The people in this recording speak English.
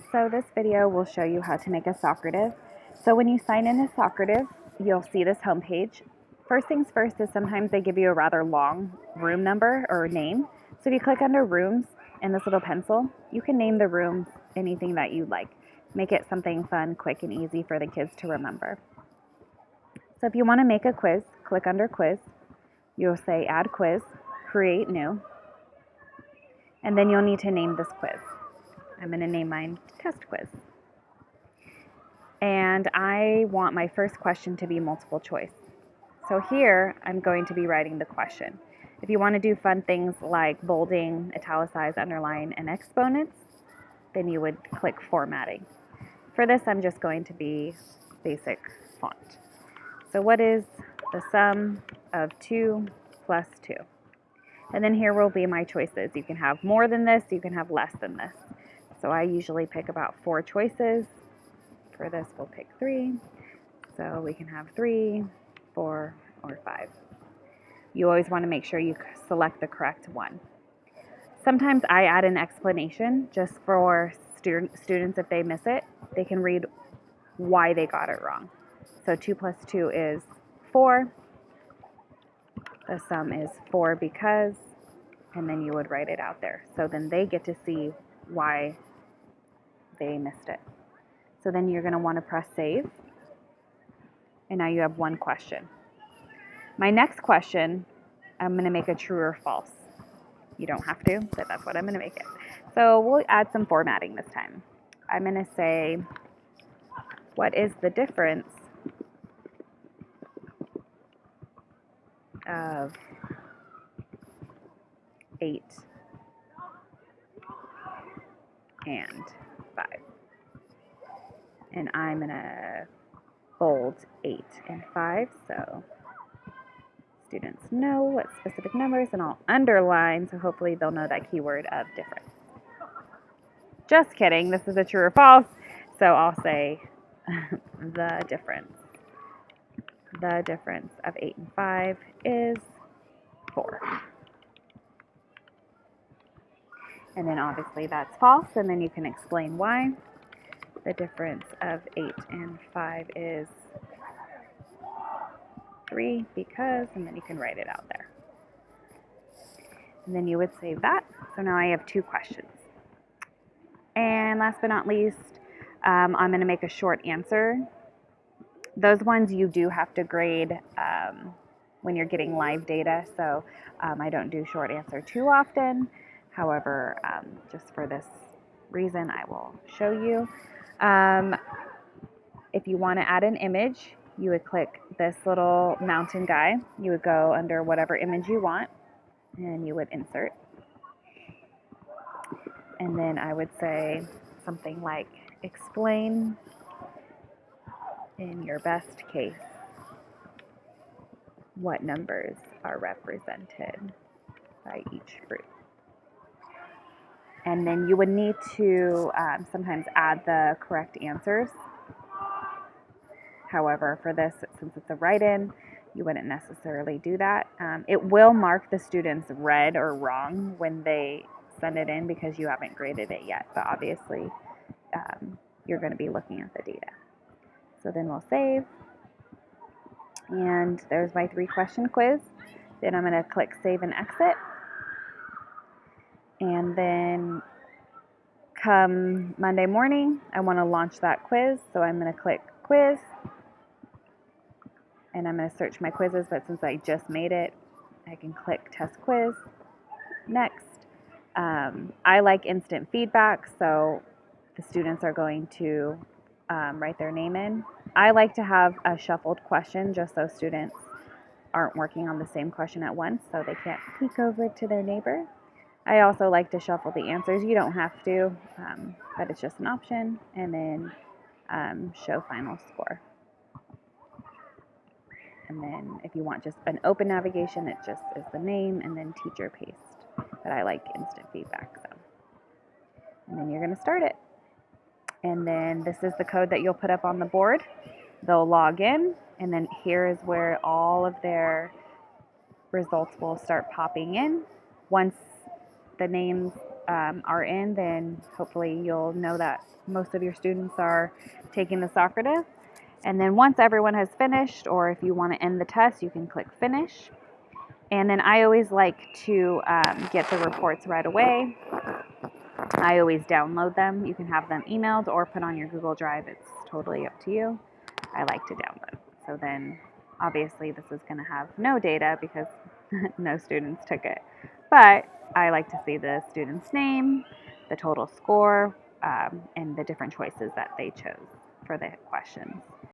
So this video will show you how to make a Socrative. So when you sign in as Socrative, you'll see this homepage. First things first is sometimes they give you a rather long room number or name. So if you click under rooms and this little pencil, you can name the rooms anything that you like. Make it something fun, quick, and easy for the kids to remember. So if you want to make a quiz, click under quiz. You'll say add quiz, create new, and then you'll need to name this quiz. I'm going to name mine test quiz. And I want my first question to be multiple choice. So here I'm going to be writing the question. If you want to do fun things like bolding, italicize, underline, and exponents, then you would click formatting. For this, I'm just going to be basic font. So what is the sum of 2 plus 2? And then here will be my choices. You can have more than this, you can have less than this. So I usually pick about 4 choices. For this, we'll pick 3. So we can have 3, 4, or 5. You always want to make sure you select the correct one. Sometimes I add an explanation just for students if they miss it. They can read why they got it wrong. So 2 plus 2 is 4. The sum is 4 because, and then you would write it out there. So then they get to see why they missed it. So then you're going to want to press save. And now you have one question. My next question, I'm going to make a true or false. You don't have to, but that's what I'm going to make it. So we'll add some formatting this time. I'm going to say, what is the difference of 8 and 5? And I'm going to bold 8 and 5, so students know what specific numbers, and I'll underline, so hopefully they'll know that keyword of difference. Just kidding, this is a true or false, so I'll say the difference. The difference of 8 and 5 is 4. And then obviously that's false, and then you can explain why. The difference of 8 and 5 is 3 because, and then you can write it out there. And then you would save that. So now I have 2 questions. And last but not least, I'm going to make a short answer. Those ones you do have to grade when you're getting live data, so I don't do short answer too often. However, just for this reason, I will show you. If you want to add an image, you would click this little mountain guy. You would go under whatever image you want, and you would insert. And then I would say something like, explain in your best case what numbers are represented by each group. And then you would need to sometimes add the correct answers. However, for this, since it's a write-in, you wouldn't necessarily do that. It will mark the students red or wrong when they send it in because you haven't graded it yet. But obviously, you're going to be looking at the data. So then we'll save. And there's my 3-question quiz. Then I'm going to click save and exit. And then come Monday morning, I want to launch that quiz. So I'm going to click quiz. And I'm going to search my quizzes, but since I just made it, I can click test quiz. Next. I like instant feedback, so the students are going to write their name in. I like to have a shuffled question just so students aren't working on the same question at once, so they can't peek over to their neighbor. I also like to shuffle the answers. You don't have to, but it's just an option. And then show final score. And then if you want just an open navigation, it just is the name and then teacher paste. But I like instant feedback. So. And then you're going to start it. And then this is the code that you'll put up on the board. They'll log in, and then here is where all of their results will start popping in. Once the names are in, then hopefully you'll know that most of your students are taking the Socrative. And then once everyone has finished, or if you want to end the test, you can click finish. And then I always like to get the reports right away. I always download them. You can have them emailed or put on your Google Drive. It's totally up to you. I like to download. So then obviously this is going to have no data because no students took it. But I like to see the student's name, the total score, and the different choices that they chose for the questions.